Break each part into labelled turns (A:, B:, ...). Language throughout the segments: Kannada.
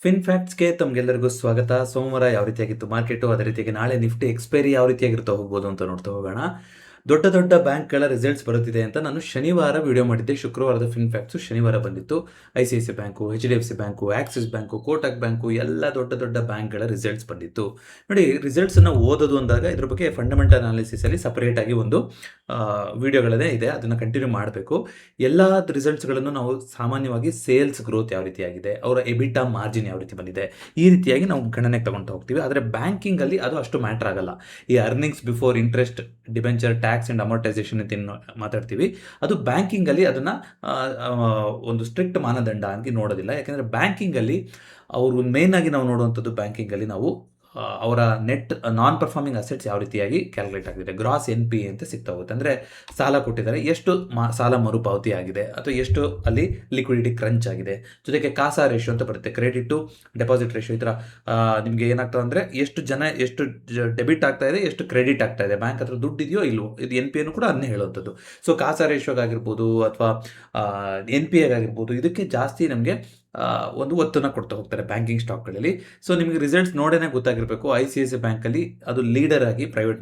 A: ಫಿನ್ ಫ್ಯಾಕ್ಟ್ಸ್ಗೆ ತಮಗೆಲ್ಲರಿಗೂ ಸ್ವಾಗತ. ಸೋಮವಾರ ಯಾವ ರೀತಿಯಾಗಿತ್ತು ಮಾರ್ಕೆಟು, ಅದೇ ರೀತಿಯಾಗಿ ನಾಳೆ ನಿಫ್ಟಿ ಎಕ್ಸ್ಪೈರಿ ಯಾವ ರೀತಿಯಾಗಿರ್ತಾ ಹೋಗ್ಬೋದು ಅಂತ ನೋಡ್ತಾ ಹೋಗೋಣ. ದೊಡ್ಡ ದೊಡ್ಡ ಬ್ಯಾಂಕ್ಗಳ ರಿಸಲ್ಟ್ಸ್ ಬರುತ್ತಿದೆ ಅಂತ ನಾನು ಶನಿವಾರ ವಿಡಿಯೋ ಮಾಡಿದ್ದೆ. ಶುಕ್ರವಾರದ ಫಿನ್ ಫ್ಯಾಕ್ಟ್ಸು ಶನಿವಾರ ಬಂದಿತ್ತು. ICICI bank, HDFC bank, Axis bank, Kotak bank ಎಲ್ಲ ದೊಡ್ಡ ದೊಡ್ಡ ಬ್ಯಾಂಕ್ಗಳ ರಿಸಲ್ಟ್ಸ್ ಬಂದಿತ್ತು. ನೋಡಿ, ರಿಸಲ್ಟ್ಸನ್ನು ಓದೋದು ಅಂದಾಗ ಇದ್ರ ಬಗ್ಗೆ ಫಂಡಮೆಂಟಲ್ ಅನಾಲಿಸಿಸಲ್ಲಿ ಸಪರೇಟಾಗಿ ಒಂದು ವಿಡಿಯೋಗಳೇ ಇದೆ, ಅದನ್ನು ಕಂಟಿನ್ಯೂ ಮಾಡಬೇಕು. ಎಲ್ಲ ರಿಸಲ್ಟ್ಸ್ಗಳನ್ನು ನಾವು ಸಾಮಾನ್ಯವಾಗಿ ಸೇಲ್ಸ್ ಗ್ರೋತ್ ಯಾವ ರೀತಿಯಾಗಿದೆ, ಅವರ ಎಬಿಟಾ ಮಾರ್ಜಿನ್ ಯಾವ ರೀತಿ ಬಂದಿದೆ, ಈ ರೀತಿಯಾಗಿ ನಾವು ಗಣನೆಗೆ ತಗೊಳ್ತಾ ಹೋಗ್ತೀವಿ. ಆದರೆ ಬ್ಯಾಂಕಿಂಗಲ್ಲಿ ಅದು ಅಷ್ಟು ಮ್ಯಾಟ್ರ್ ಆಗಲ್ಲ. ಈ earnings before interest, debenture, tax and amortisation ಅಂತ ಮಾತಾಡ್ತೀವಿ, ಅದು ಬ್ಯಾಂಕಿಂಗಲ್ಲಿ ಅದನ್ನು ಒಂದು ಸ್ಟ್ರಿಕ್ಟ್ ಮಾನದಂಡ ಆಗಿ ನೋಡೋದಿಲ್ಲ. ಯಾಕೆಂದರೆ ಬ್ಯಾಂಕಿಂಗಲ್ಲಿ ಅವರು ಮೇನ್ ಆಗಿ ನಾವು ನೋಡುವಂಥದ್ದು, ಬ್ಯಾಂಕಿಂಗಲ್ಲಿ ನಾವು ಅವರ ನೆಟ್ ನಾನ್ ಪರ್ಫಾರ್ಮಿಂಗ್ ಅಸೆಟ್ಸ್ ಯಾವ ರೀತಿಯಾಗಿ ಕ್ಯಾಲ್ಕುಲೇಟ್ ಆಗಿದೆ, ಗ್ರಾಸ್ NPA ಅಂತ ಸಿಗ್ತಾ ಹೋಗುತ್ತೆ. ಅಂದರೆ ಸಾಲ ಕೊಟ್ಟಿದ್ದಾರೆ, ಎಷ್ಟು ಸಾಲ ಮರುಪಾವತಿ ಆಗಿದೆ, ಅಥವಾ ಎಷ್ಟು ಅಲ್ಲಿ ಲಿಕ್ವಿಡಿಟಿ ಕ್ರಂಚ್ ಆಗಿದೆ. ಜೊತೆಗೆ ಕಾಸಾ ರೇಷಿಯೋ ಅಂತ ಬರುತ್ತೆ, ಕ್ರೆಡಿಟ್ ಟು ಡೆಪಾಸಿಟ್ ರೇಷಿಯೋ. ಈ ಥರ ನಿಮಗೆ ಏನಾಗ್ತದೆ ಅಂದರೆ ಎಷ್ಟು ಡೆಬಿಟ್ ಆಗ್ತಾ ಇದೆ, ಎಷ್ಟು ಕ್ರೆಡಿಟ್ ಆಗ್ತಾ ಇದೆ, ಬ್ಯಾಂಕ್ ಹತ್ರ ದುಡ್ಡು ಇದೆಯೋ ಇಲ್ವೋ, ಇದು NPA ಕೂಡ ಅದನ್ನೇ ಹೇಳುವಂಥದ್ದು. ಸೊ ಕಾಸಾ ರೇಷಿಯೋಗಾಗಿರ್ಬೋದು ಅಥವಾ NPA ಆಗಿರ್ಬೋದು, ಇದಕ್ಕೆ ಜಾಸ್ತಿ ನಮಗೆ ಒಂದು ಒತ್ತನ್ನು ಕೊಡ್ತಾ ಹೋಗ್ತಾರೆ ಬ್ಯಾಂಕಿಂಗ್ ಸ್ಟಾಕ್ಗಳಲ್ಲಿ. ಸೊ ನಿಮಗೆ ರಿಸಲ್ಟ್ಸ್ ನೋಡೇ ಗೊತ್ತಾಗಿರಬೇಕು. ICICI ಬ್ಯಾಂಕಲ್ಲಿ ಅದು ಲೀಡರ್ ಆಗಿ ಪ್ರೈವೇಟ್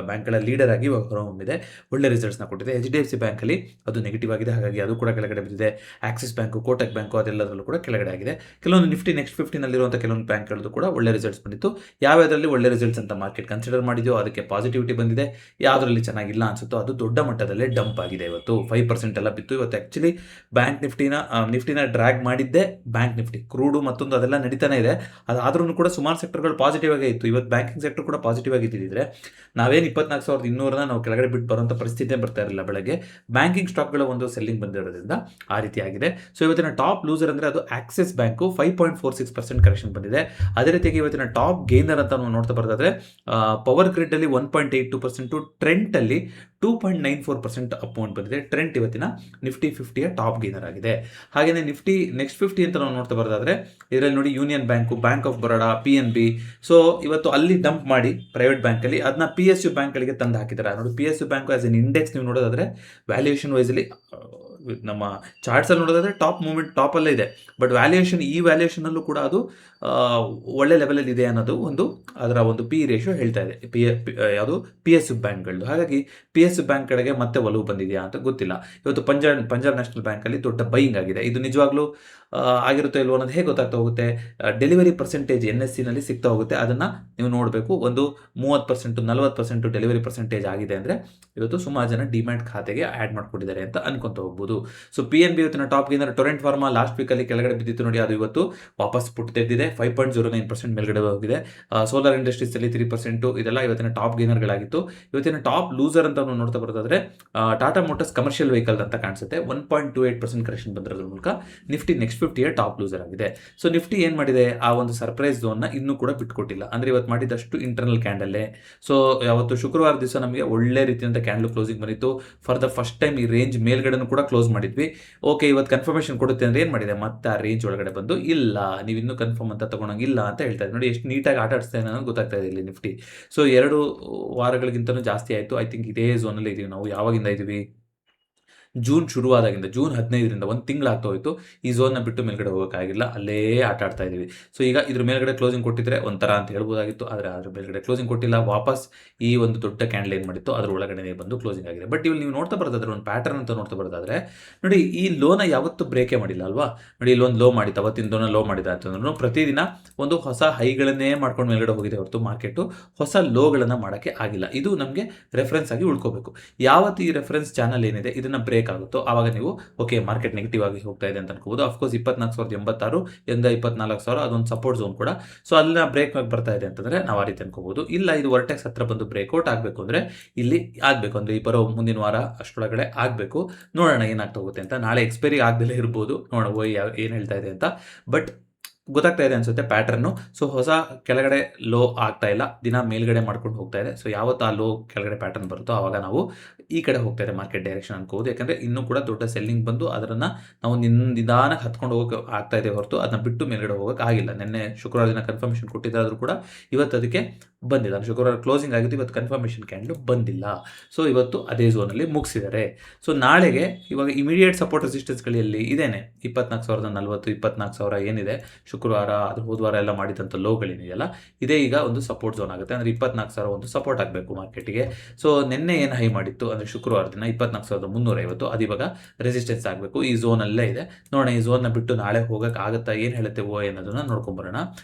A: ಬ್ಯಾಂಕ್ಗಳ ಲೀಡರ್ ಆಗಿ ಹೊರಹೊಮ್ಮಿದೆ, ಒಳ್ಳೆ ರಿಸಲ್ಟ್ಸ್ನ ಕೊಟ್ಟಿದೆ. HDFC ಬ್ಯಾಂಕಲ್ಲಿ ಅದು ನೆಗೆಟಿವ್ ಆಗಿದೆ, ಹಾಗಾಗಿ ಅದು ಕೂಡ ಕೆಳಗಡೆ ಬಿದ್ದಿದೆ. ಆಕ್ಸಿಸ್ ಬ್ಯಾಂಕು, ಕೋಟಕ್ ಬ್ಯಾಂಕು ಅದೆಲ್ಲದರಲ್ಲೂ ಕೂಡ ಕೆಳಗಡೆ ಆಗಿದೆ. ಕೆಲವೊಂದು ನಿಫ್ಟಿ ನೆಕ್ಸ್ಟ್ 50ನಲ್ಲಿರುವಂಥ ಕೆಲವೊಂದು ಬ್ಯಾಂಕ್ಗಳದ್ದು ಕೂಡ ಒಳ್ಳೆ ರಿಸಲ್ಟ್ಸ್ ಬಂದಿತ್ತು. ಯಾವ್ಯಾವುದರಲ್ಲಿ ಒಳ್ಳೆ ರಿಸಲ್ಟ್ಸ್ ಅಂತ ಮಾರ್ಕೆಟ್ ಕನ್ಸಿಡರ್ ಮಾಡಿದೆಯೋ ಅದಕ್ಕೆ ಪಾಸಿಟಿವಿಟಿ ಬಂದಿದೆ. ಯಾವುದರಲ್ಲಿ ಚೆನ್ನಾಗಿಲ್ಲ ಅನ್ಸುತ್ತೋ ಅದು ದೊಡ್ಡ ಮಟ್ಟದಲ್ಲೇ ಡಂಪ್ ಆಗಿದೆ. ಇವತ್ತು 5% ಎಲ್ಲ ಬಿತ್ತು. ಇವತ್ತು ಆ್ಯಕ್ಚುಲಿ ಬ್ಯಾಂಕ್ ನಿಫ್ಟಿನ ಡ್ರ್ಯಾಗ್ ಮಾಡಿದ್ದೆ ಬ್ಯಾಂಕ್ ನಿಫ್ಟಿ, ಕ್ರೂಡು ಮತ್ತೊಂದು ಅದೆಲ್ಲ ನಡೀತಾನೆ ಇದೆ. ಅದಾದ್ರೂ ಕೂಡ ಸುಮಾರು ಸೆಕ್ಟರ್ಗಳು ಪಾಸಿಟಿವ್ ಆಗೇ ಇತ್ತು. ಇವತ್ತು ಬ್ಯಾಂಕಿಂಗ್ ಸೆಕ್ಟರ್ ಕೂಡ ಪಾಸಿಟಿವ್ ಆಗಿದ್ದಿದ್ರೆ ನಾವೇನು 24,200 ನಾವು ಕೆಳಗಡೆ ಬಿಟ್ಟು ಬರುವಂಥ ಪರಿಸ್ಥಿತಿ ಬರ್ತಾ ಇರಲಿಲ್ಲ. ಬೆಳಗ್ಗೆ ಬ್ಯಾಂಕಿಂಗ್ ಸ್ಟಾಕ್ಗಳ ಒಂದು ಸೆಲ್ಲಿಂಗ್ ಬಂದಿರೋದ್ರಿಂದ ಆ ರೀತಿ ಆಗಿದೆ. ಸೊ ಇವತ್ತಿನ ಟಾಪ್ ಲೂಸರ್ ಅಂದರೆ ಅದು ಆಕ್ಸಿಸ್ ಬ್ಯಾಂಕು, 5.46% ಕರೆಕ್ಷನ್ ಬಂದಿದೆ. ಅದೇ ರೀತಿಯಾಗಿ ಇವತ್ತಿನ ಟಾಪ್ ಗೇನರ್ ಅಂತ ನಾವು ನೋಡ್ತಾ ಬರೋದಾದ್ರೆ ಪವರ್ ಗ್ರಿಡ್ ಅಲ್ಲಿ 1.82%, ಟ್ರೆಂಟಲ್ಲಿ 2.94% ಅಮೌಂಟ್ ಬಂದಿದೆ. ಟ್ರೆಂಟ್ ಇವತ್ತಿನ ನಿಫ್ಟಿ 50ಯ ಟಾಪ್ ಗೇನರ್ ಆಗಿದೆ. ಹಾಗೆಯೇ ನಿಫ್ಟಿ ನೆಕ್ಸ್ಟ್ 50 ಅಂತ ನಾವು ನೋಡ್ತಾ ಬರೋದಾದ್ರೆ ಇದರಲ್ಲಿ ನೋಡಿ, union bank, bank of Baroda, PNB. So ಇವತ್ತು ಅಲ್ಲಿ ಡಂಪ್ ಮಾಡಿ ಪ್ರೈವೇಟ್ ಬ್ಯಾಂಕಲ್ಲಿ ಅದನ್ನ PSU ಬ್ಯಾಂಕ್ಗಳಿಗೆ ತಂದು ಹಾಕಿದ್ದಾರೆ. ನೋಡಿ, PSU bank as N index ನೀವು ನೋಡೋದಾದ್ರೆ ವ್ಯಾಲ್ಯೂಯೇಷನ್ ವೈಸಲ್ಲಿ ನಮ್ಮ ಚಾರ್ಟ್ಸಲ್ಲಿ ನೋಡೋದಾದ್ರೆ ಟಾಪಲ್ಲೇ ಇದೆ. ಬಟ್ ಈ ವ್ಯಾಲ್ಯೂಯೇಷನಲ್ಲೂ ಕೂಡ ಅದು ಒಳ್ಳೆ ಲೆವೆಲಲ್ಲಿ ಇದೆ ಅನ್ನೋದು ಅದರ ಒಂದು P ರೇಷಿಯೋ ಹೇಳ್ತಾ ಇದೆ, ಯಾವುದು PSU ಬ್ಯಾಂಕ್ಗಳದ್ದು. ಹಾಗಾಗಿ PSU ಬ್ಯಾಂಕ್ ಕಡೆಗೆ ಮತ್ತೆ ಒಲವು ಬಂದಿದೆಯಾ ಅಂತ ಗೊತ್ತಿಲ್ಲ. ಇವತ್ತು ಪಂಜಾಬ್ ನ್ಯಾಷನಲ್ ಬ್ಯಾಂಕಲ್ಲಿ ದೊಡ್ಡ ಬೈಯಿಂಗ್ ಆಗಿದೆ. ಇದು ನಿಜವಾಗ್ಲೂ ಆಗಿರುತ್ತೋ ಇಲ್ವೋ ಅನ್ನೋದು ಹೇಗೆ ಗೊತ್ತಾಗ್ತಾ ಹೋಗುತ್ತೆ? ಡೆಲಿವರಿ ಪರ್ಸೆಂಟೇಜ್ NSEನಲ್ಲಿ ಸಿಗ್ತಾ ಹೋಗುತ್ತೆ. ಅದನ್ನು ನೀವು ನೋಡಬೇಕು. ಒಂದು 30%, 40% ಡೆಲಿವರಿ ಪರ್ಸೆಂಟೇಜ್ ಆಗಿದೆ ಅಂದರೆ ಇವತ್ತು ಸುಮಾರು ಜನ ಡಿಮ್ಯಾಟ್ ಖಾತೆಗೆ ಆ್ಯಡ್ ಮಾಡ್ಕೊಂಡಿದ್ದಾರೆ ಅಂತ ಅನ್ಕೊಂತ ಹೋಗ್ಬೋದು. ಸೊ PNB ಇವತ್ತಿನ top gainer. Torrent pharma last ವೀಕಲ್ಲಿ ಕೆಳಗಡೆ ಬಿದ್ದಿತ್ತು ನೋಡಿ, ಅದು ಇವತ್ತು ವಾಪಸ್ ಪುಟ್ಟು ತೆಗೆದಿದೆ, 5.09% ಮೇಲ್ಗಡೆ ಹೋಗಿದೆ. ಸೋಲಾರ್ ಇಂಡಸ್ಟ್ರೀಸಲ್ಲಿ 3%. ಇದೆಲ್ಲ ಇವತ್ತಿನ ಟಾಪ್ ಗೇನರ್ಗಳಾಗಿತ್ತು. ಇವತ್ತಿನ ಟಾಪ್ ಲೂಸರ್ ಅಂತ ನಾವು ನೋಡ್ತಾ ಬರೋದಾದ್ರೆ ಟಾಟಾ ಮೋಟರ್ಸ್ ಕಮರ್ಷಿಯಲ್ ವೆಹಿಕಲ್ ಅಂತ ಕಾಣಿಸುತ್ತೆ. 1.28% ಕರೆಕ್ಷನ್ ಬಂದಿರೋದ್ರ ಮೂಲಕ ನಿಫ್ಟಿ ನೆಕ್ಸ್ಟ್ 50ಯ ಟಾಪ್ ಲೂಸರ್ ಆಗಿದೆ. ಸೊ ನಿಫ್ಟಿ ಏನು ಮಾಡಿದೆ, ಆ ಒಂದು ಸರ್ಪ್ರೈಸ್ ಝೋನ್ನ ಇನ್ನೂ ಕೂಡ ಬಿಟ್ಕೊಟ್ಟಿಲ್ಲ. ಅಂದರೆ ಇವತ್ತು ಮಾಡಿದಷ್ಟು ಇಂಟರ್ನಲ್ ಕ್ಯಾಂಡಲ್ಲೇ. ಸೊ ಯಾವತ್ತು ಶುಕ್ರವಾರ ದಿವಸ ನಮಗೆ ಒಳ್ಳೆ ರೀತಿಯಂತ ಕ್ಯಾಂಡಲ್ ಕ್ಲೋಸಿಂಗ್ ಬಂದಿತ್ತು. ಫಾರ್ ದ ಫಸ್ಟ್ ಟೈಮ್ ಈ ರೇಂಜ್ ಮೇಲ್ಗಡೆನೂ ಕೂಡ ಕ್ಲೋಸ್ ಮಾಡಿದ್ವಿ. ಓಕೆ, ಇವತ್ತು ಕನ್ಫರ್ಮೇಷನ್ ಕೊಡುತ್ತೆ ಅಂದರೆ ಏನು ಮಾಡಿದೆ, ಮತ್ತೆ ಆ ರೇಂಜ್ ಒಳಗಡೆ ಬಂದು ಇಲ್ಲ, ನೀವು ಇನ್ನೂ ಕನ್ಫರ್ಮ್ ಅಂತ ತಗೊಳಂಗಿಲ್ಲ ಅಂತ ಹೇಳ್ತಾ ಇದೆ. ನೋಡಿ ಎಷ್ಟು ನೀಟಾಗಿ ಆಟ ಆಡಿಸ್ತಾ ಇದೆ ಅನ್ನೋದು ಗೊತ್ತಾಗ್ತಾ ಇದೆ ಇಲ್ಲಿ ನಿಫ್ಟಿ. ಸೊ 2 ವಾರಗಳಿಗಿಂತಲೂ ಜಾಸ್ತಿ ಆಯಿತು. ಐ ಥಿಂಕ್ ಇದೇ ಝೋನಲ್ಲಿ ಇದೀವಿ ನಾವು. ಯಾವಾಗಿಂದ ಇದ್ದೀವಿ? ಜೂನ್ ಶುರುವಾದಾಗಿಂದ, ಜೂನ್ 15ರಿಂದ 1 ತಿಂಗಳಾಗ್ತಾ ಹೋಯಿತು. ಈ ಝೋನ್ನ ಬಿಟ್ಟು ಮೇಲ್ಗಡೆ ಹೋಗೋಕ್ಕಾಗಿಲ್ಲ, ಅಲ್ಲೇ ಆಟ ಆಡ್ತಾ ಇದ್ದೀವಿ. ಸೊ ಈಗ ಇದ್ರ ಮೇಲ್ಗಡೆ ಕ್ಲೋಸಿಂಗ್ ಕೊಟ್ಟಿದ್ರೆ ಒಂಥರ ಅಂತ ಹೇಳ್ಬೋದಾಗಿತ್ತು, ಆದರೆ ಅದ್ರ ಮೇಲ್ಗಡೆ ಕ್ಲೋಸಿಂಗ್ ಕೊಟ್ಟಿಲ್ಲ. ವಾಪಸ್ ಈ ಒಂದು ದೊಡ್ಡ ಕ್ಯಾಂಡಲ್ ಏನು ಮಾಡಿತ್ತು ಅದ್ರ ಒಳಗಡೆ ಬಂದು ಕ್ಲೋಸಿಂಗ್ ಆಗಿದೆ. ಬಟ್ ಇಲ್ಲಿ ನೀವು ನೋಡ್ತಾ ಬರೋದಾದ್ರೆ ಒಂದು ಪ್ಯಾಟರ್ನ್ ಅಂತ ನೋಡ್ತಾ ಬರೋದಾದ್ರೆ ನೋಡಿ, ಈ ಲೋನ ಯಾವತ್ತೂ ಬ್ರೇಕೇ ಮಾಡಿಲ್ಲ ಅಲ್ವಾ. ನೋಡಿ, ಇಲ್ಲೊಂದು ಲೋ ಮಾಡಿತ್ತು, ಅವತ್ತಿನ ಲೋನ ಲೋ ಮಾಡಿದ ಅಂತಂದ್ರೂ ಪ್ರತಿದಿನ ಒಂದು ಹೊಸ ಹೈಗಳನ್ನೇ ಮಾಡ್ಕೊಂಡು ಮೇಲ್ಗಡೆ ಹೋಗಿದೆ ಹೊರತು ಮಾರ್ಕೆಟು ಹೊಸ ಲೋಗಳನ್ನು ಮಾಡೋಕ್ಕೆ ಆಗಿಲ್ಲ. ಇದು ನಮಗೆ ರೆಫರೆನ್ಸ್ ಆಗಿ ಉಳ್ಕೋಬೇಕು. ಯಾವತ್ತು ಈ ರೆಫರೆನ್ಸ್ ಚಾನಲ್ ಏನಿದೆ ಇದನ್ನು ಬ್ರೇಕ್ ಆಗುತ್ತೋ ಆವಾಗ ನೀವು ಓಕೆ, ಮಾರ್ಕೆಟ್ ನೆಗೆಟಿವ್ ಆಗಿ ಹೋಗ್ತಾ ಇದೆ ಅಂತ ಅನ್ಕೋಬಹುದು. ಅಫ್ಕೋರ್ಸ್ 24,086 ಇಂದ 24,000 ಅದೊಂದು ಸಪೋರ್ಟ್ ಝೋನ್ ಕೂಡ. ಸೊ ಅಲ್ಲಿನ ಬ್ರೇಕ್ ಬರ್ತಾ ಇದೆ ಅಂತಂದ್ರೆ ನಾವು ಆ ರೀತಿ ಅನ್ಕೋಬಹುದು. ಇಲ್ಲ, ಇದು ವರ್ಟೆಕ್ಸ್ ಹತ್ರ ಬಂದು ಬ್ರೇಕ್ಔಟ್ ಆಗಬೇಕು ಅಂದ್ರೆ ಇಲ್ಲಿ ಆಗಬೇಕು ಅಂದ್ರೆ ಈ ಬರೋ ಮುಂದಿನ ವಾರ ಅಷ್ಟೊಳಗಡೆ ಆಗಬೇಕು. ನೋಡೋಣ ಏನಾಗ್ತಾ ಹೋಗುತ್ತೆ ಅಂತ. ನಾಳೆ ಎಕ್ಸ್ಪೈರಿ ಆಗದಲ್ಲೇ ಇರ್ಬೋದು, ನೋಡೋಣ ಏನು ಹೇಳ್ತಾ ಇದೆ ಅಂತ. ಬಟ್ ಗೊತ್ತಾಗ್ತಾ ಇದೆ ಅನ್ಸುತ್ತೆ ಪ್ಯಾಟರ್ನು. ಸೊ ಹೊಸ ಕೆಳಗಡೆ ಲೋ ಆಗ್ತಾ ಇಲ್ಲ, ದಿನ ಮೇಲ್ಗಡೆ ಮಾಡ್ಕೊಂಡು ಹೋಗ್ತಾ ಇದೆ. ಸೊ ಯಾವತ್ತು ಆ ಲೋ ಕೆಳಗಡೆ ಪ್ಯಾಟರ್ನ್ ಬರುತ್ತೋ ಆವಾಗ ನಾವು ಈ ಕಡೆ ಹೋಗ್ತಾ ಇದೆ ಮಾರ್ಕೆಟ್ ಡೈರೆಕ್ಷನ್ ಅನ್ಕೋದು. ಯಾಕಂದರೆ ಇನ್ನೂ ಕೂಡ ದೊಡ್ಡ ಸೆಲ್ಲಿಂಗ್ ಬಂದು ಅದನ್ನು ನಾವು ನಿಧಾನಕ್ಕೆ ಹತ್ಕೊಂಡು ಹೋಗೋಕೆ ಆಗ್ತಾ ಇದೆ ಹೊರತು ಅದನ್ನ ಬಿಟ್ಟು ಮೇಲ್ಗಡೆ ಹೋಗೋಕೆ ಆಗಿಲ್ಲ. ನಿನ್ನೆ ಶುಕ್ರವಾರ ದಿನ ಕನ್ಫರ್ಮೇಷನ್ ಕೊಟ್ಟಿದ್ದಾದರೂ ಕೂಡ ಇವತ್ತು ಅದಕ್ಕೆ ಬಂದಿಲ್ಲ. ಶುಕ್ರವಾರ ಕ್ಲೋಸಿಂಗ್ ಆಗಿದ್ದು, ಇವತ್ತು ಕನ್ಫರ್ಮೇಷನ್ ಕ್ಯಾಂಡಲ್ ಬಂದಿಲ್ಲ. ಸೊ ಇವತ್ತು ಅದೇ ಝೋನಲ್ಲಿ ಮುಗಿಸಿದ್ದಾರೆ. ಸೊ ನಾಳೆಗೆ ಇವಾಗ ಇಮಿಡಿಯೇಟ್ ಸಪೋರ್ಟ್ ರೆಸಿಸ್ಟೆನ್ಸ್ಗಳಲ್ಲಿ ಇದೇನೆ 24,040, 24,000 ಏನಿದೆ ಶುಕ್ರವಾರ ಅದು ಹೋದವಾರ ಎಲ್ಲ ಮಾಡಿದಂಥ ಲೋಗಳೇನಿದೆಯಲ್ಲ, ಇದೇ ಈಗ ಒಂದು ಸಪೋರ್ಟ್ ಝೋನ್ ಆಗುತ್ತೆ. ಅಂದರೆ 24,000 ಒಂದು ಸಪೋರ್ಟ್ ಆಗಬೇಕು ಮಾರ್ಕೆಟಿಗೆ. ಸೊ ನಿನ್ನೆ ಏನು ಹೈ ಮಾಡಿತ್ತು ಅಂದರೆ ಶುಕ್ರವಾರ ದಿನ 24,350, ಅದು ಇವಾಗ ರೆಸಿಸ್ಟೆನ್ಸ್ ಆಗಬೇಕು. ಈ ಝೋನಲ್ಲೇ ಇದೆ. ನೋಡೋಣ ಈ ಝೋನ್ನ ಬಿಟ್ಟು ನಾಳೆ ಹೋಗೋಕೆ ಆಗುತ್ತಾ, ಏನು ಹೇಳುತ್ತೆ ಓ ಅನ್ನೋದನ್ನ ನೋಡ್ಕೊಂಬರೋಣ.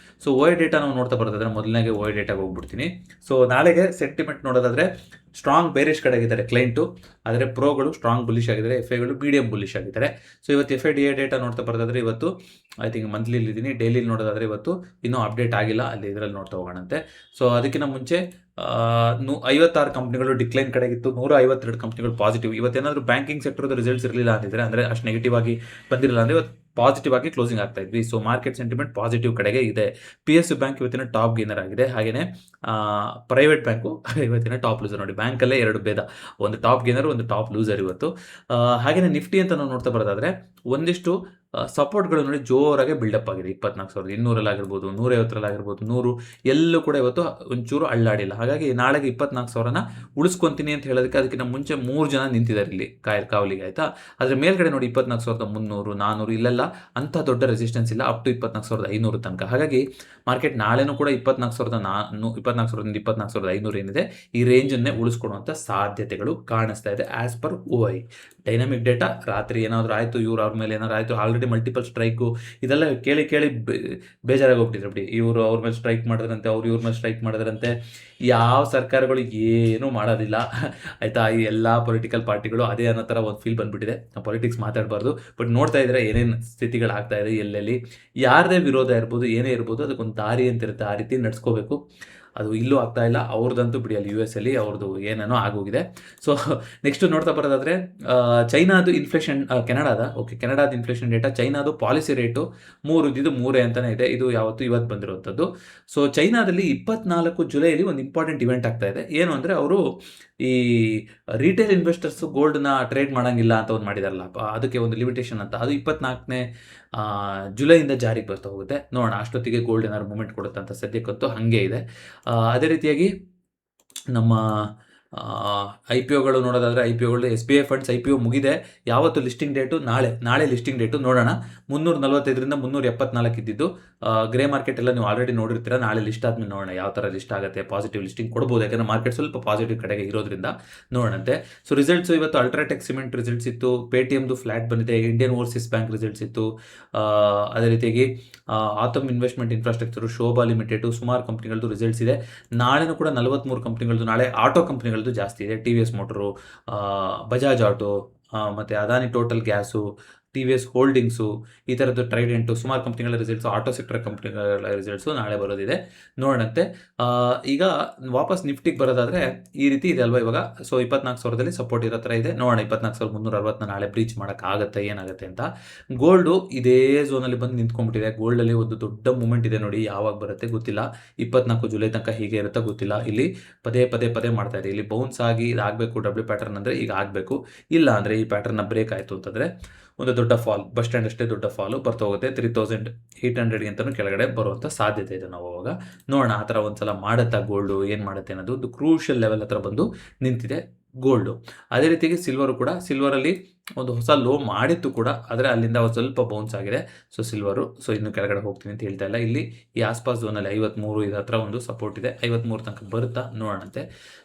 A: ಸೊ ಓ ಡೇಟಾ ನಾವು ನೋಡ್ತಾ ಬರೋದಾದ್ರೆ ಮೊದಲನೇಗೆ ಓ ಡೇಟಾಗೆ ಹೋಗ್ಬಿಡ್ತೀನಿ. ಸೊ ನಾಳೆಗೆ ಸೆಂಟಿಮೆಂಟ್ ನೋಡೋದಾದ್ರೆ ಸ್ಟ್ರಾಂಗ್ ಬೇರಿಶ್ ಕಡೆಗಿದ್ದಾರೆ ಕ್ಲೈಂಟು, ಆದರೆ ಪ್ರೋಗಳು ಸ್ಟ್ರಾಂಗ್ ಬುಲಿಶ್ ಆಗಿದ್ದಾರೆ, ಎಫ್ ಐಗಳು ಮೀಡಿಯಂ ಬುಲಿಶ್ ಆಗಿದ್ದಾರೆ. ಸೊ ಇವತ್ತು F I D A data ನೋಡ್ತಾ ಬರೋದಾದ್ರೆ ಇವತ್ತು ಐ ಥಿಂಕ್ ಮಂತ್ಲಿಲಿ ಇದ್ದೀನಿ, ಡೈಲಿಲಿ ನೋಡೋದಾದ್ರೆ ಇವತ್ತು ಇನ್ನೂ ಅಪ್ಡೇಟ್ ಆಗಿಲ್ಲ, ಅಲ್ಲಿ ಇದರಲ್ಲಿ ನೋಡ್ತಾ ಹೋಗೋಣಂತೆ. ಸೊ ಅದಕ್ಕಿಂತ ಮುಂಚೆ 56 ಕಂಪ್ನಿಗಳು ಡಿಕ್ಲೈನ್ ಕಡೆಗಿತ್ತು, 152 ಕಂಪ್ನಿಗಳು ಪಾಸಿಟಿವ್. ಇವತ್ತೇನಾದರೂ ಬ್ಯಾಂಕಿಂಗ್ ಸೆಕ್ಟರ್ದು ರಿಸಲ್ಟ್ಸ್ ಇರಲಿಲ್ಲ ಅಂತಿದ್ರೆ, ಅಂದರೆ ಅಷ್ಟು ನೆಗೆಟಿವ್ ಆಗಿ ಬಂದಿರಲಿಲ್ಲ ಅಂದರೆ ಇವತ್ತು ಪಾಸಿಟಿವ್ ಆಗಿ ಕ್ಲೋಸಿಂಗ್ ಆಗ್ತಾ ಇದ್ವಿ. ಸೊ ಮಾರ್ಕೆಟ್ ಸೆಂಟಿಮೆಂಟ್ ಪಾಸಿಟಿವ್ ಕಡೆಗೆ ಇದೆ. PSU ಬ್ಯಾಂಕ್ ಇವತ್ತಿನ ಟಾಪ್ ಗೇನರ್ ಆಗಿದೆ. ಹಾಗೆಯೇ ಪ್ರೈವೇಟ್ ಬ್ಯಾಂಕು ಇವತ್ತಿನ ಟಾಪ್ ಲೂಸರ್. ನೋಡಿ ಬ್ಯಾಂಕಲ್ಲೇ ಎರಡು ಭೇದ, ಒಂದು ಟಾಪ್ ಗೇನರ್ ಒಂದು ಟಾಪ್ ಲೂಸರ್ ಇವತ್ತು. ಹಾಗೆಯೇ ನಿಫ್ಟಿ ಅಂತ ನಾವು ನೋಡ್ತಾ ಬರೋದಾದರೆ ಒಂದಿಷ್ಟು ಸಪೋರ್ಟ್ಗಳು ನೋಡಿ ಜೋರಾಗಿ ಬಿಲ್ಡಪ್ ಆಗಿದೆ. 24,200 ಆಗಿರ್ಬೋದು, 150 ಆಗಿರ್ಬೋದು, 100 ಎಲ್ಲೂ ಕೂಡ ಇವತ್ತು ಒಂಚೂರು ಅಳ್ಳಾಡಿಲ್ಲ. ಹಾಗಾಗಿ ನಾಳೆಗೆ 24,000ನ ಉಳಿಸ್ಕೊತೀನಿ ಅಂತ ಹೇಳೋದಕ್ಕೆ ಅದಕ್ಕಿಂತ ಮುಂಚೆ 3 ಜನ ನಿಂತಿದ್ದಾರೆ ಇಲ್ಲಿ ಕಾವಲಿಗೆ, ಆಯಿತಾ. ಆದರೆ ಮೇಲ್ಗಡೆ ನೋಡಿ 24,300, 400 ಇಲ್ಲೆಲ್ಲ ಅಂಥ ದೊಡ್ಡ ರೆಸಿಸ್ಟೆನ್ಸ್ ಇಲ್ಲ, ಅಪ್ ಟು 24,500 ತನಕ. ಹಾಗಾಗಿ ಮಾರ್ಕೆಟ್ ನಾಳೆನೂ ಕೂಡ 24,000 24,500 ಏನಿದೆ ಈ ರೇಂಜನ್ನೇ ಉಳಿಸ್ಕೊಡುವಂಥ ಸಾಧ್ಯತೆಗಳು ಕಾಣಿಸ್ತಾ ಇದೆ as per OI. Dynamic data ರಾತ್ರಿ ಏನಾದರೂ ಆಯಿತು, ಇವ್ರು ಅವ್ರ ಮೇಲೆ ಏನಾದ್ರು ಆಯಿತು, ಆಲ್ರೆಡಿ ಮಲ್ಟಿಪಲ್ ಸ್ಟ್ರೈಕು ಇದೆಲ್ಲ ಕೇಳಿ ಬೇಜಾರಾಗಿ ಹೋಗ್ಬಿಟ್ಟಿದ್ರು ಬಿಡಿ. ಇವರು ಅವ್ರ ಮೇಲೆ ಸ್ಟ್ರೈಕ್ ಮಾಡಿದ್ರಂತೆ, ಅವ್ರು ಇವ್ರ ಮೇಲೆ ಸ್ಟ್ರೈಕ್ ಮಾಡಿದ್ರಂತೆ. ಯಾವ ಸರ್ಕಾರಗಳು ಏನೂ ಮಾಡೋದಿಲ್ಲ, ಆಯಿತಾ. ಈ ಎಲ್ಲ ಪೊಲಿಟಿಕಲ್ ಪಾರ್ಟಿಗಳು ಅದೇ ಅನ್ನೋ ಥರ ಒಂದು ಫೀಲ್ ಬಂದುಬಿಟ್ಟಿದೆ. ಪೊಲಿಟಿಕ್ಸ್ ಮಾತಾಡಬಾರ್ದು, ಬಟ್ ನೋಡ್ತಾ ಇದ್ರೆ ಏನೇನು ಸ್ಥಿತಿಗಳಾಗ್ತಾ ಇದೆ, ಎಲ್ಲೆಲ್ಲಿ ಯಾರದೇ ವಿರೋಧ ಇರ್ಬೋದು, ಏನೇ ಇರ್ಬೋದು, ಅದಕ್ಕೊಂದು ದಾರಿ ಅಂತಿರುತ್ತೆ, ಆ ರೀತಿ ನಡ್ಸ್ಕೋಬೇಕು. ಅದು ಇಲ್ಲೂ ಆಗ್ತಾ ಇಲ್ಲ. ಅವ್ರದ್ದಂತೂ ಬಿಡಿ, ಅಲ್ಲಿ US ಅಲ್ಲಿ ಅವ್ರದ್ದು ಏನೇನೋ ಆಗೋಗಿದೆ. ಸೊ ನೆಕ್ಸ್ಟ್ ನೋಡ್ತಾ ಬರೋದಾದರೆ ಚೈನಾದು ಇನ್ಫ್ಲೇಷನ್, ಕೆನಡಾದ ಇನ್ಫ್ಲೇಷನ್ ಡೇಟಾ, ಚೈನಾದು ಪಾಲಿಸಿ ರೇಟು 3 ಇದ್ದಿದ್ದು 3 ಅಂತಲೇ ಇದೆ. ಇದು ಇವತ್ತು ಬಂದಿರುವಂಥದ್ದು. ಸೊ ಚೈನಾದಲ್ಲಿ 24 ಜುಲೈಲಿ ಒಂದು ಇಂಪಾರ್ಟೆಂಟ್ ಇವೆಂಟ್ ಆಗ್ತಾ ಇದೆ. ಏನು ಅಂದರೆ ಅವರು ಈ ರಿಟೇಲ್ ಇನ್ವೆಸ್ಟರ್ಸ್ ಗೋಲ್ಡ್ನ ಟ್ರೇಡ್ ಮಾಡೋಂಗಿಲ್ಲ ಅಂತ ಒಂದು ಮಾಡಿದಾರಲ್ಲ, ಅದಕ್ಕೆ ಒಂದು ಲಿಮಿಟೇಷನ್ ಅಂತ, ಅದು 24ನೇ ಜುಲೈಯಿಂದ ಜಾರಿಗೆ ಬರ್ತಾ ಹೋಗುತ್ತೆ. ನೋಡೋಣ ಅಷ್ಟೊತ್ತಿಗೆ ಗೋಲ್ಡ್ ಏನಾದ್ರು ಮೂವ್ಮೆಂಟ್ ಕೊಡುತ್ತೆ ಅಂತ. ಸದ್ಯಕ್ಕಂತೂ ಹಾಗೆ ಇದೆ. ಅದೇ ರೀತಿಯಾಗಿ ನಮ್ಮ IPOಗಳು ನೋಡೋದಾದರೆ IPOಗಳು SBI ಫಂಡ್ಸ್ IPO ಮುಗಿದೆ. ಯಾವತ್ತು ಲಿಸ್ಟಿಂಗ್ ಡೇಟು? ನಾಳೆ ಲಿಸ್ಟಿಂಗ್ ಡೇಟು. ನೋಡೋಣ. 345ರಿಂದ 374 ಇದ್ದಿದ್ದು ಗ್ರೇ ಮಾರ್ಕೆಟ್ ಎಲ್ಲ ನೀವು ಆಲ್ರೆಡಿ ನೋಡಿರ್ತೀರ. ನಾಳೆ ಲಿಸ್ಟ್ ಆದಮೇಲೆ ನೋಡೋಣ ಯಾವ ಥರ ಲಿಸ್ಟ್ ಆಗುತ್ತೆ. ಪಾಸಿಟಿವ್ ಲಿಸ್ಟಿಂಗ್ ಕೊಡ್ಬೋದು, ಯಾಕಂದರೆ ಮಾರ್ಕೆಟ್ ಸ್ವಲ್ಪ ಪಾಸಿಟಿವ್ ಕಡೆಗೆ ಇರೋದ್ರಿಂದ ನೋಡೋಣಂತೆ. ಸೊ ರಿಸಲ್ಟ್ಸು ಇವತ್ತು ಅಲ್ಟ್ರಾಟೆಕ್ ಸಿಮೆಂಟ್ ರಿಸಲ್ಟ್ಸ್ ಇತ್ತು, ಪೇಟಿಎಮ್ದು ಫ್ಲಾಟ್ ಬಂದಿದೆ, ಇಂಡಿಯನ್ ಓವರ್ಸೀಸ್ ಬ್ಯಾಂಕ್ ರಿಸಲ್ಟ್ಸ್ ಇತ್ತು. ಅದೇ ರೀತಿಯಾಗಿ ಆತಮ್ ಇನ್ವೆಸ್ಟ್ಮೆಂಟ್ ಇನ್ಫ್ರಾಸ್ಟ್ರಕ್ಚರು, ಶೋಭಾ ಲಿಮಿಟೆಡು, ಸುಮಾರು ಕಂಪ್ನಿಗಳದ್ದು ರಿಸಲ್ಟ್ಸ್ ಇದೆ. ನಾಳೆನೂ ಕೂಡ 43 ಕಂಪ್ನಿಗಳದ್ದು, ನಾಳೆ ಆಟೋ ಕಂಪ್ನಿಗಳದ್ದು ಜಾಸ್ತಿ ಇದೆ. TVS ಮೋಟರು, ಬಜಾಜ್ ಆಟೋ, ಮತ್ತು ಅದಾನಿ ಟೋಟಲ್ ಗ್ಯಾಸು, TVS ಹೋಲ್ಡಿಂಗ್ಸು, ಈ ಥರದ್ದು ಟ್ರೈಡೆಂಟು, ಸುಮಾರು ಕಂಪ್ನಿಗಳ ರಿಸಲ್ಟ್ಸು, ಆಟೋ ಸೆಕ್ಟರ್ ಕಂಪ್ನಿಗಳ ರಿಸಲ್ಟ್ಸು ನಾಳೆ ಬರೋದಿದೆ. ನೋಡೋಣಂತೆ. ಈಗ ವಾಪಸ್ ನಿಫ್ಟಿಗೆ ಬರೋದಾದರೆ ಈ ರೀತಿ ಇದೆ ಅಲ್ವಾ ಇವಾಗ. ಸೊ 24,000ದಲ್ಲಿ ಸಪೋರ್ಟ್ ಇರೋ ಥರ ಇದೆ. ನೋಡೋಣ 24,360 ನಾಳೆ ಬ್ರೀಚ್ ಮಾಡೋಕ್ಕಾಗತ್ತೆ, ಏನಾಗುತ್ತೆ ಅಂತ. ಗೋಲ್ಡು ಇದೇ ಝೋನಲ್ಲಿ ಬಂದು ನಿಂತ್ಕೊಂಡ್ಬಿಟ್ಟಿದೆ. ಗೋಲ್ಡಲ್ಲಿ ಒಂದು ದೊಡ್ಡ ಮೂಮೆಂಟ್ ಇದೆ ನೋಡಿ, ಯಾವಾಗ ಬರುತ್ತೆ ಗೊತ್ತಿಲ್ಲ. 24 ಜುಲೈ ತನಕ ಹೀಗೆ ಇರುತ್ತಾ ಗೊತ್ತಿಲ್ಲ. ಇಲ್ಲಿ ಪದೇ ಮಾಡ್ತಾ ಇದೆ. ಇಲ್ಲಿ ಬೌನ್ಸ್ ಆಗಿ ಇದಾಗಬೇಕು, ಡಬ್ಲ್ಯೂ ಪ್ಯಾಟರ್ನ್ ಅಂದರೆ ಈಗ ಆಗಬೇಕು. ಇಲ್ಲ ಅಂದರೆ ಈ ಪ್ಯಾಟರ್ನ ಬ್ರೇಕ್ ಆಯಿತು ಅಂತಂದರೆ ಒಂದು ದೊಡ್ಡ ಫಾಲ್, ಬಸ್ ಸ್ಟ್ಯಾಂಡ್ ಅಷ್ಟೇ ದೊಡ್ಡ ಫಾಲು ಬರ್ತಾ ಹೋಗುತ್ತೆ. 3,800ಗಿಂತನೂ ಕೆಳಗಡೆ ಬರುವಂಥ ಸಾಧ್ಯತೆ ಇದೆ. ನಾವು ಅವಾಗ ನೋಡೋಣ ಆ ಥರ ಒಂದು ಸಲ ಮಾಡುತ್ತಾ ಗೋಲ್ಡು, ಏನು ಮಾಡುತ್ತೆ ಅನ್ನೋದು. ಒಂದು ಕ್ರೂಷಿಯಲ್ ಲೆವೆಲ್ ಹತ್ರ ಬಂದು ನಿಂತಿದೆ ಗೋಲ್ಡು. ಅದೇ ರೀತಿಯಾಗಿ ಸಿಲ್ವರು ಕೂಡ, ಸಿಲ್ವರಲ್ಲಿ ಒಂದು ಹೊಸ ಲೋ ಮಾಡಿತ್ತು ಕೂಡ, ಆದರೆ ಅಲ್ಲಿಂದ ಒಂದು ಸ್ವಲ್ಪ ಬೌನ್ಸ್ ಆಗಿದೆ. ಸೊ ಸಿಲ್ವರು, ಸೊ ಇನ್ನು ಕೆಳಗಡೆ ಹೋಗ್ತೀನಿ ಅಂತ ಹೇಳ್ತಾ ಇಲ್ಲ. ಇಲ್ಲಿ ಈ ಆಸ್ಪಾಸ್ ಝೋನಲ್ಲಿ 53 ಇದರ ಹತ್ರ ಒಂದು ಸಪೋರ್ಟ್ ಇದೆ. 53 ತನಕ ಬರುತ್ತಾ ನೋಡೋಣಂತೆ.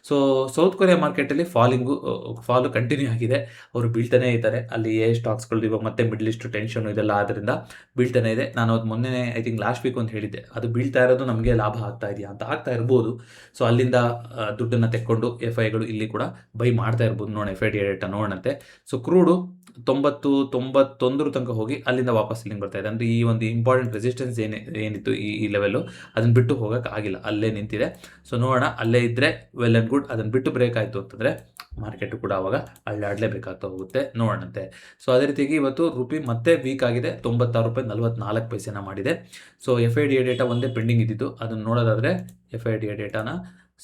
A: ಸೊ ಸೌತ್ ಕೊರಿಯಾ ಮಾರ್ಕೆಟಲ್ಲಿ ಫಾಲು ಕಂಟಿನ್ಯೂ ಆಗಿದೆ. ಅವರು ಬೀಳ್ತಾನೆ ಇದ್ದಾರೆ. ಅಲ್ಲಿ ಸ್ಟಾಕ್ಸ್ಗಳು ಇವಾಗ ಮತ್ತೆ ಮಿಡ್ಲ್ ಈಸ್ಟ್ ಟೆನ್ಷನ್ ಇದೆಲ್ಲ ಆದ್ದರಿಂದ ಬೀಳ್ತಾನೆ ಇದೆ. ನಾನು ಅದು ಮೊನ್ನೆ ಐ ಥಿಂಕ್ ಲಾಸ್ಟ್ ವೀಕ್ ಅಂತ ಹೇಳಿದ್ದೆ, ಅದು ಬೀಳ್ತಾ ಇರೋದು ನಮಗೆ ಲಾಭ ಆಗ್ತಾ ಇದೆಯಾ ಅಂತ. ಆಗ್ತಾ ಇರ್ಬೋದು. ಸೊ ಅಲ್ಲಿಂದ ದುಡ್ಡನ್ನು ತೆಕ್ಕೊಂಡು FIಗಳು ಇಲ್ಲಿ ಕೂಡ ಬೈ ಮಾಡ್ತಾ ಇರ್ಬೋದು. ನೋಡೋಣ FID ಡೇಟಾ ನೋಡೋಣಂತೆ. ಸೊ ಕ್ರೂಡು ನೋಡು 90, 91 ತನಕ ಹೋಗಿ ಅಲ್ಲಿಂದ ವಾಪಸ್ ಇಲ್ಲಿಂಗ್ ಬರ್ತಾ ಇದೆ. ಅಂದರೆ ಈ ಒಂದು ಇಂಪಾರ್ಟೆಂಟ್ ರೆಸಿಸ್ಟೆನ್ಸ್ ಏನಿತ್ತು ಈ ಲೆವೆಲ್ಲು, ಅದನ್ನು ಬಿಟ್ಟು ಹೋಗೋಕೆ ಆಗಿಲ್ಲ, ಅಲ್ಲೇ ನಿಂತಿದೆ. ಸೊ ನೋಡೋಣ, ಅಲ್ಲೇ ಇದ್ದರೆ ವೆಲ್ ಆ್ಯಂಡ್ ಗುಡ್. ಅದನ್ನು ಬಿಟ್ಟು ಬ್ರೇಕ್ ಆಯಿತು ಅಂತಂದರೆ ಮಾರ್ಕೆಟು ಕೂಡ ಅವಾಗ ಅಳ್ಳಾಡಲೇಬೇಕಾಗ್ತಾ ಹೋಗುತ್ತೆ, ನೋಡೋಣಂತೆ. ಸೊ ಅದೇ ರೀತಿಯಾಗಿ ಇವತ್ತು ರುಪಿ ಮತ್ತೆ ವೀಕ್ ಆಗಿದೆ, 96 ರೂಪಾಯಿ 44 ಪೈಸೆನ ಮಾಡಿದೆ. ಸೊ FIDA ಡೇಟಾ ಒಂದೇ ಪೆಂಡಿಂಗ್ ಇದ್ದಿದ್ದು, ಅದನ್ನು ನೋಡೋದಾದರೆ FIDA ಡೇಟಾನ,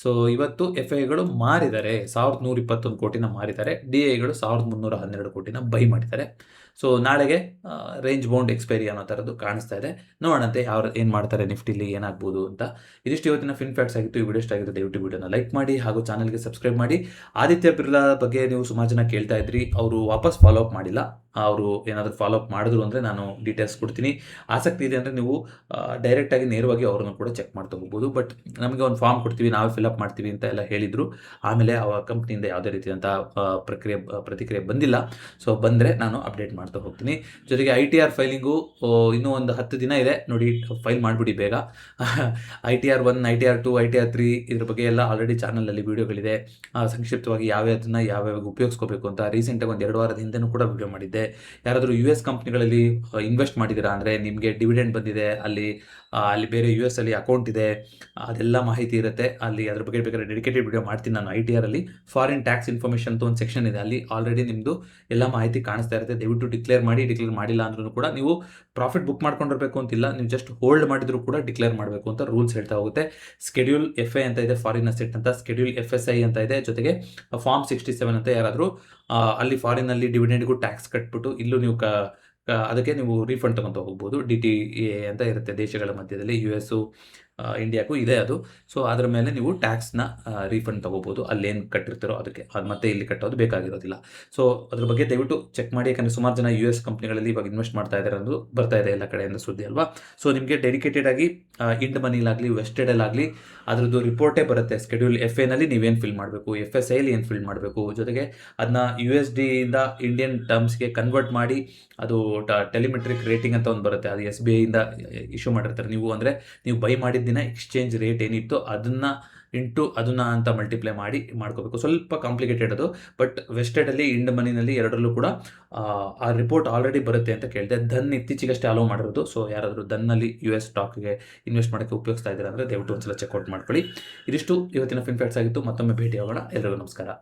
A: ಸೊ ಇವತ್ತು FIಗಳು ಮಾರಿದ್ದಾರೆ, 1121 ಕೋಟಿನ ಮಾರಿದ್ದಾರೆ. DIಗಳು 1312 ಕೋಟಿನ ಬೈ ಮಾಡಿದ್ದಾರೆ. ಸೊ ನಾಳೆಗೆ ರೇಂಜ್ ಬೌಂಡ್ ಎಕ್ಸ್ಪೈರಿ ಅನ್ನೋ ಥರದ್ದು ಕಾಣಿಸ್ತಾ ಇದೆ. ನೋಡೋಣಂತೆ ಏನು ಮಾಡ್ತಾರೆ ನಿಫ್ಟಿಲಿ, ಏನಾಗ್ಬೋದು ಅಂತ. ಇದಿಷ್ಟು ಇವತ್ತಿನ ಫಿನ್ ಫ್ಯಾಕ್ಟ್ಸ್ ಆಗಿತ್ತು. ಈ ವಿಡಿಯೋ ಇಷ್ಟ ಆಗಿದ್ದು ದಯವಿಟ್ಟು ವಿಡಿಯೋನ ಲೈಕ್ ಮಾಡಿ ಹಾಗೂ ಚಾನಲ್ಗೆ ಸಬ್ಸ್ಕ್ರೈಬ್ ಮಾಡಿ. ಆದಿತ್ಯ ಬಿರ್ಲಾ ಬಗ್ಗೆ ನೀವು ಸುಮಾರು ಜನ ಕೇಳ್ತಾ ಇದ್ರಿ, ಅವರು ವಾಪಸ್ ಫಾಲೋ ಅಪ್ ಮಾಡಿಲ್ಲ. ಅವರು ಏನಾದರೂ ಫಾಲೋ ಅಪ್ ಮಾಡಿದ್ರು ಅಂದರೆ ನಾನು ಡೀಟೇಲ್ಸ್ ಕೊಡ್ತೀನಿ. ಆಸಕ್ತಿ ಇದೆ ಅಂದರೆ ನೀವು ಡೈರೆಕ್ಟಾಗಿ ನೇರವಾಗಿ ಅವ್ರನ್ನು ಕೂಡ ಚೆಕ್ ಮಾಡ್ತಾ ಹೋಗ್ಬೋದು. ಬಟ್ ನಮಗೆ ಒಂದು ಫಾರ್ಮ್ ಕೊಡ್ತೀವಿ, ನಾವೇ ಫಿಲಪ್ ಮಾಡ್ತೀವಿ ಅಂತ ಎಲ್ಲ ಹೇಳಿದರು. ಆಮೇಲೆ ಆ ಕಂಪ್ನಿಯಿಂದ ಯಾವುದೇ ರೀತಿಯಾದಂಥ ಪ್ರತಿಕ್ರಿಯೆ ಬಂದಿಲ್ಲ. ಸೊ ಬಂದರೆ ನಾನು ಅಪ್ಡೇಟ್ ಮಾಡ್ತಾ ಹೋಗ್ತೀನಿ. ಜೊತೆಗೆ ITR ಫೈಲಿಂಗು ಇನ್ನೂ ಒಂದು 10 ದಿನ ಇದೆ ನೋಡಿ, ಫೈಲ್ ಮಾಡಿಬಿಡಿ ಬೇಗ. ITR 1, ITR 2, ITR 3 ಇದ್ರ ಬಗ್ಗೆ ಎಲ್ಲ ಆಲ್ರೆಡಿ ಚಾನಲಲ್ಲಿ ವೀಡಿಯೋಗಳಿದೆ. ಸಂಕ್ಷಿಪ್ತವಾಗಿ ಯಾವ್ಯಾವ ಉಪಯೋಗಿಸ್ಕೋಬೇಕು ಅಂತ ರೀಸೆಂಟಾಗಿ ಒಂದು 2 ವಾರದ ಹಿಂದೆನೂ ಕೂಡ ವೀಡಿಯೋ ಮಾಡಿದ್ದೆ. ಯಾರಾದರೂ US ಕಂಪ್ನಿಗಳಲ್ಲಿ ಇನ್ವೆಸ್ಟ್ ಮಾಡಿದ್ದೀರಾ ಅಂದರೆ ನಿಮಗೆ ಡಿವಿಡೆಂಡ್ ಬಂದಿದೆ, ಅಲ್ಲಿ ಬೇರೆ US ಅಲ್ಲಿ ಅಕೌಂಟ್ ಇದೆ, ಅದೆಲ್ಲ ಮಾಹಿತಿ ಇರುತ್ತೆ ಅಲ್ಲಿ. ಅದ್ರ ಬಗ್ಗೆ ಬೇಕಾದ್ರೆ ಡೆಡಿಕೇಟೆಡ್ ವಿಡಿಯೋ ಮಾಡ್ತೀನಿ ನಾನು. ITRಲ್ಲಿ ಫಾರಿನ್ ಟ್ಯಾಕ್ಸ್ ಇನ್ಫಾರ್ಮೇಷನ್ ಅಂತ ಒಂದು ಸೆಕ್ಷನ್ ಇದೆ, ಅಲ್ಲಿ ಆಲ್ರೆಡಿ ನಿಮ್ಮದು ಎಲ್ಲ ಮಾಹಿತಿ ಕಾಣಿಸ್ತಾ ಇರುತ್ತೆ. ದಯವಿಟ್ಟು ಡಿಕ್ಲೇರ್ ಮಾಡಿಲ್ಲ ಅಂದ್ರೂ ಕೂಡ ನೀವು ಪ್ರಾಫಿಟ್ ಬುಕ್ ಮಾಡ್ಕೊಂಡಿರಬೇಕು ಅಂತಿಲ್ಲ, ನೀವು ಜಸ್ಟ್ ಹೋಲ್ಡ್ ಮಾಡಿದ್ರು ಕೂಡ ಡಿಕ್ಲೇರ್ ಮಾಡಬೇಕು ಅಂತ ರೂಲ್ಸ್ ಹೇಳ್ತಾ ಹೋಗುತ್ತೆ. ಸ್ಕೆಡ್ಯೂಲ್ FI ಅಂತ ಇದೆ, ಫಾರಿನ್ ಅಸೆಟ್ ಅಂತ, ಸ್ಕೆಡ್ಯೂಲ್ FSI ಅಂತ ಇದೆ, ಜೊತೆಗೆ ಫಾರ್ಮ್ 67 ಅಂತ. ಯಾರಾದರೂ ಅಲ್ಲಿ ಫಾರಿನಲ್ಲಿ ಡಿವಿಡೆಂಡ್ಗೂ ಟ್ಯಾಕ್ಸ್ ಕಟ್ಬಿಟ್ಟು ಇಲ್ಲೂ ನೀವು ಅದಕ್ಕೆ ನೀವು ರೀಫಂಡ್ ತೊಗೊತ ಹೋಗ್ಬೋದು. DTA ಅಂತ ಇರುತ್ತೆ ದೇಶಗಳ ಮಧ್ಯದಲ್ಲಿ, US ಇಂಡಿಯಾಕ್ಕೂ ಇದೆ ಅದು. ಸೊ ಅದರ ಮೇಲೆ ನೀವು ಟ್ಯಾಕ್ಸ್ನ ರೀಫಂಡ್ ತೊಗೋಬೋದು, ಅಲ್ಲೇನು ಕಟ್ಟಿರ್ತಾರೋ ಅದಕ್ಕೆ. ಅದು ಮತ್ತೆ ಇಲ್ಲಿ ಕಟ್ಟೋದು ಬೇಕಾಗಿರೋದಿಲ್ಲ. ಸೊ ಅದ್ರ ಬಗ್ಗೆ ದಯವಿಟ್ಟು ಚೆಕ್ ಮಾಡಿ, ಯಾಕಂದರೆ ಸುಮಾರು ಜನ US ಕಂಪ್ನಿಗಳಲ್ಲಿ ಇವಾಗ ಇನ್ವೆಸ್ಟ್ ಮಾಡ್ತಾ ಇದ್ದಾರೆ ಅನ್ನೋದು ಬರ್ತಾ ಇದೆ ಎಲ್ಲ ಕಡೆಯಿಂದ ಸುದ್ದಿ ಅಲ್ವಾ. ಸೊ ನಿಮಗೆ ಡೆಡಿಕೇಟೆಡ್ ಆಗಿ ಇಂಡ್ ಮನಿಲಾಗಲಿ ವೆಸ್ಟೆಡಲ್ಲಾಗಲಿ ಅದರದ್ದು ರಿಪೋರ್ಟೇ ಬರುತ್ತೆ. ಸ್ಕೆಡ್ಯೂಲ್ FAನಲ್ಲಿ ನೀವೇನು ಫಿಲ್ ಮಾಡಬೇಕು, FSIಲಿ ಏನು ಫಿಲ್ ಮಾಡಬೇಕು, ಜೊತೆಗೆ ಅದನ್ನ USDಯಿಂದ ಇಂಡಿಯನ್ ಟರ್ಮ್ಸ್ಗೆ ಕನ್ವರ್ಟ್ ಮಾಡಿ ಅದು ಟೆಲಿಮೆಟ್ರಿಕ್ ರೇಟಿಂಗ್ ಅಂತ ಒಂದು ಬರುತ್ತೆ, ಅದು SBIಯಿಂದ ಇಶ್ಯೂ ಮಾಡಿರ್ತಾರೆ. ನೀವು ಬೈ ಮಾಡಿದ ದಿನ ಎಕ್ಸ್ಚೇಂಜ್ ರೇಟ್ ಏನಿತ್ತು ಅದನ್ನ ಅಂತ ಮಲ್ಟಿಪ್ಲೈ ಮಾಡ್ಕೋಬೇಕು. ಸ್ವಲ್ಪ ಕಾಂಪ್ಲಿಕೇಟೆಡ್ ಅದು, ಬಟ್ ವೆಸ್ಟೆಡಲ್ಲಿ ಇಂಡ್ ಮನಿನಲ್ಲಿ ಎರಡರಲ್ಲೂ ಕೂಡ ಆ ರಿಪೋರ್ಟ್ ಆಲ್ರೆಡಿ ಬರುತ್ತೆ ಅಂತ ಕೇಳಿದೆ. ಧನ್ ಇತ್ತೀಚೆಗಷ್ಟೇ ಅಲೋ ಮಾಡಿರೋದು. ಸೊ ಯಾರಾದರೂ ಧನ್ನಲ್ಲಿ US ಸ್ಟಾಕ್ಗೆ ಇನ್ವೆಸ್ಟ್ ಮಾಡೋಕ್ಕೆ ಉಪಯೋಗಿಸ್ತಾ ಇದ್ದಾರೆ ಅಂದರೆ ದಯವಿಟ್ಟು ಒಂದ್ಸಲ ಚೆಕ್ಔಟ್ ಮಾಡ್ಕೊಳ್ಳಿ. ಇದಿಷ್ಟು ಇವತ್ತಿನ ಫಿನ್ ಫ್ಯಾಕ್ಟ್ಸ್ ಆಗಿತ್ತು. ಮತ್ತೊಮ್ಮೆ ಭೇಟಿ ಆಗೋಣ. ಎಲ್ಲರಿಗೂ ನಮಸ್ಕಾರ.